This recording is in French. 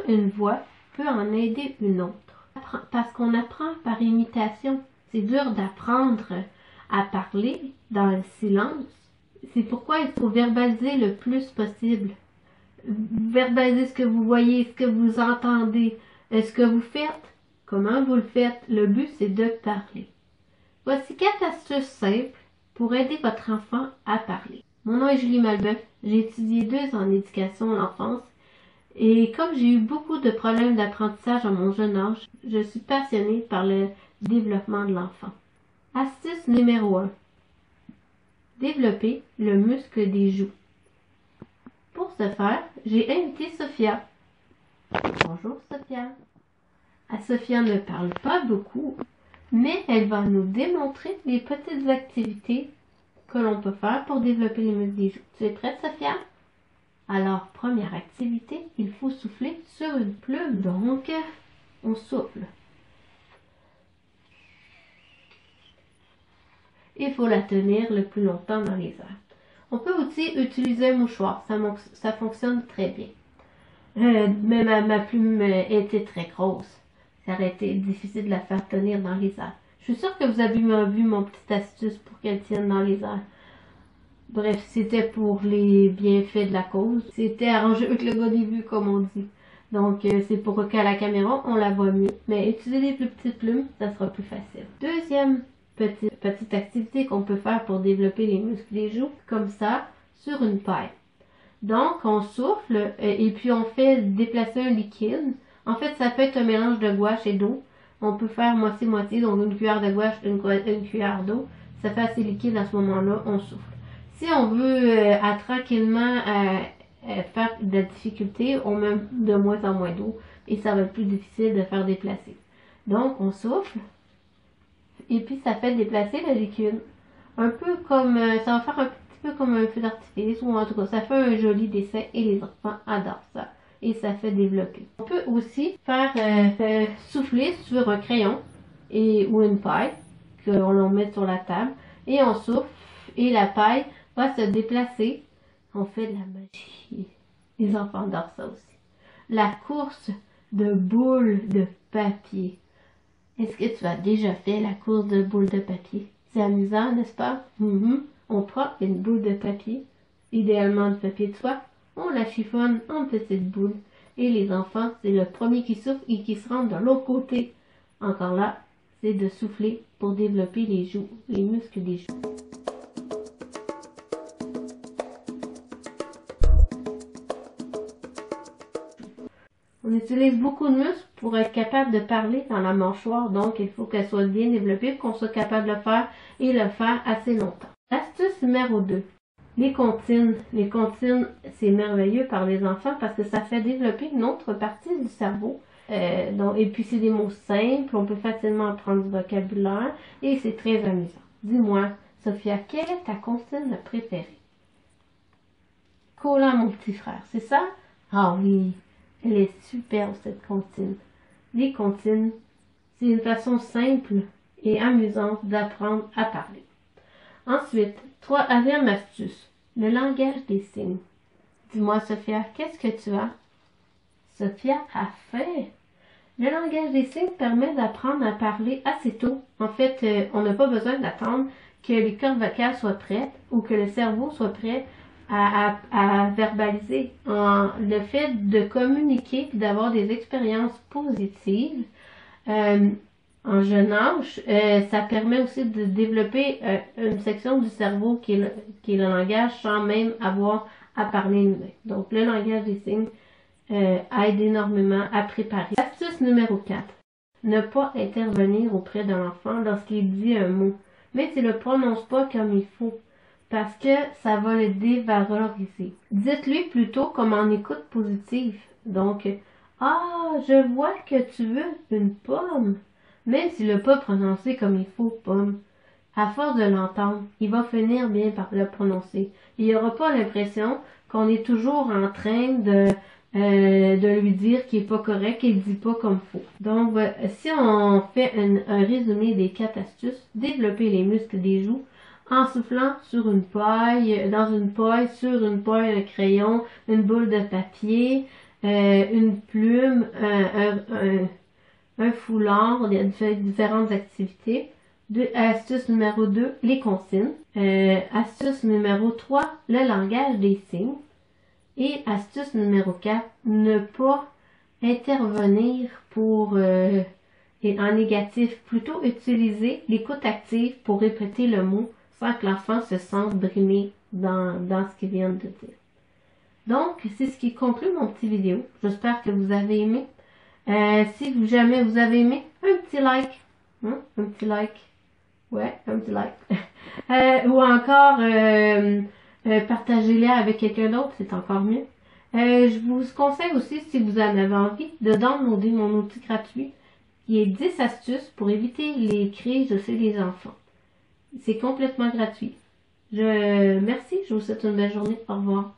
une voix peut en aider une autre. Parce qu'on apprend par imitation. C'est dur d'apprendre à parler dans le silence. C'est pourquoi il faut verbaliser le plus possible. Verbalisez ce que vous voyez, ce que vous entendez, ce que vous faites, comment vous le faites. Le but, c'est de parler. Voici 4 astuces simples pour aider votre enfant à parler. Mon nom est Julie Malbeuf. J'ai étudié 2 ans en éducation à l'enfance. Et comme j'ai eu beaucoup de problèmes d'apprentissage à mon jeune âge, je suis passionnée par le développement de l'enfant. Astuce numéro 1. Développer le muscle des joues. Pour ce faire, j'ai invité Sophia. Bonjour Sophia. Sophia ne parle pas beaucoup, mais elle va nous démontrer les petites activités que l'on peut faire pour développer les muscles des joues. Tu es prête Sophia? Alors, première activité, il faut souffler sur une plume. Donc, on souffle. Il faut la tenir le plus longtemps dans les airs. On peut aussi utiliser un mouchoir, ça fonctionne très bien. Mais ma plume était très grosse. Ça aurait été difficile de la faire tenir dans les airs. Je suis sûre que vous avez vu mon petite astuce pour qu'elle tienne dans les airs. Bref, c'était pour les bienfaits de la cause. C'était arrangé avec le gars des vues, comme on dit. Donc, c'est pour qu'à la caméra, on la voit mieux. Mais utiliser les plus petites plumes, ça sera plus facile. Deuxième petite activité qu'on peut faire pour développer les muscles des joues, comme ça, sur une paille. Donc, on souffle et puis on fait déplacer un liquide. En fait, ça peut être un mélange de gouache et d'eau. On peut faire moitié-moitié, donc une cuillère de gouache, une cuillère d'eau. Ça fait assez liquide à ce moment-là, on souffle. Si on veut tranquillement faire de la difficulté, on met de moins en moins d'eau et ça va être plus difficile de faire déplacer. Donc, on souffle et puis ça fait déplacer le liquide. Un peu comme, ça va faire un petit peu comme un feu d'artifice ou en tout cas, ça fait un joli dessin et les enfants adorent ça. Et ça fait développer. On peut aussi faire souffler sur un crayon ou une paille qu'on met sur la table et on souffle et la paille va se déplacer. On fait de la magie. Les enfants adorent ça aussi. La course de boules de papier. Est-ce que tu as déjà fait la course de boules de papier? C'est amusant, n'est-ce pas? On prend une boule de papier, idéalement de papier de soie, on la chiffonne en petites boules. Et les enfants, c'est le premier qui souffle et qui se rend de l'autre côté. Encore là, c'est de souffler pour développer les joues, les muscles des joues. On utilise beaucoup de muscles pour être capable de parler dans la mâchoire, donc il faut qu'elle soit bien développée pour qu'on soit capable de le faire et le faire assez longtemps. Astuce numéro 2. Les comptines. Les comptines, c'est merveilleux par les enfants parce que ça fait développer une autre partie du cerveau. Et puis c'est des mots simples, on peut facilement apprendre du vocabulaire et c'est très amusant. Dis-moi, Sophia, quelle est ta comptine préférée? Collant mon petit frère, c'est ça? Ah oui, elle est superbe cette comptine. Les comptines, c'est une façon simple et amusante d'apprendre à parler. Ensuite, troisième astuce, le langage des signes. Dis-moi, Sophia, qu'est-ce que tu as? Sophia a faim. Le langage des signes permet d'apprendre à parler assez tôt. En fait, on n'a pas besoin d'attendre que les cordes vocales soient prêtes ou que le cerveau soit prêt à verbaliser. Le fait de communiquer et d'avoir des expériences positives, en jeune âge, ça permet aussi de développer une section du cerveau qui est le langage sans même avoir à parler nous-mêmes. Donc, le langage des signes aide énormément à préparer. Astuce numéro 4. Ne pas intervenir auprès de l'enfant lorsqu'il dit un mot, mais s'il ne le prononce pas comme il faut, parce que ça va le dévaloriser. Dites-lui plutôt comme en écoute positive. Donc, « Ah, je vois que tu veux une pomme. » Même s'il n'a pas prononcé comme il faut, pomme. À force de l'entendre, il va finir bien par le prononcer. Il n'aura pas l'impression qu'on est toujours en train de lui dire qu'il n'est pas correct, qu'il ne dit pas comme il faut. Donc, si on fait un résumé des 4 astuces, développer les muscles des joues en soufflant sur une paille, dans une paille, sur une paille, un crayon, une boule de papier, une plume, un foulard, il y a différentes activités. Astuce numéro 2, les consignes. Astuce numéro 3, le langage des signes. Et astuce numéro 4, ne pas intervenir en négatif, plutôt utiliser l'écoute active pour répéter le mot sans que l'enfant se sente brimé dans ce qu'il vient de dire. Donc, c'est ce qui conclut mon petit vidéo. J'espère que vous avez aimé. Si jamais vous avez aimé, un petit like. Hein? Un petit like. Ouais, un petit like. Ou encore, partagez-les avec quelqu'un d'autre, c'est encore mieux. Je vous conseille aussi, si vous en avez envie, de downloader mon outil gratuit qui est 10 astuces pour éviter les crises chez les enfants. C'est complètement gratuit. Merci, je vous souhaite une belle journée. Au revoir.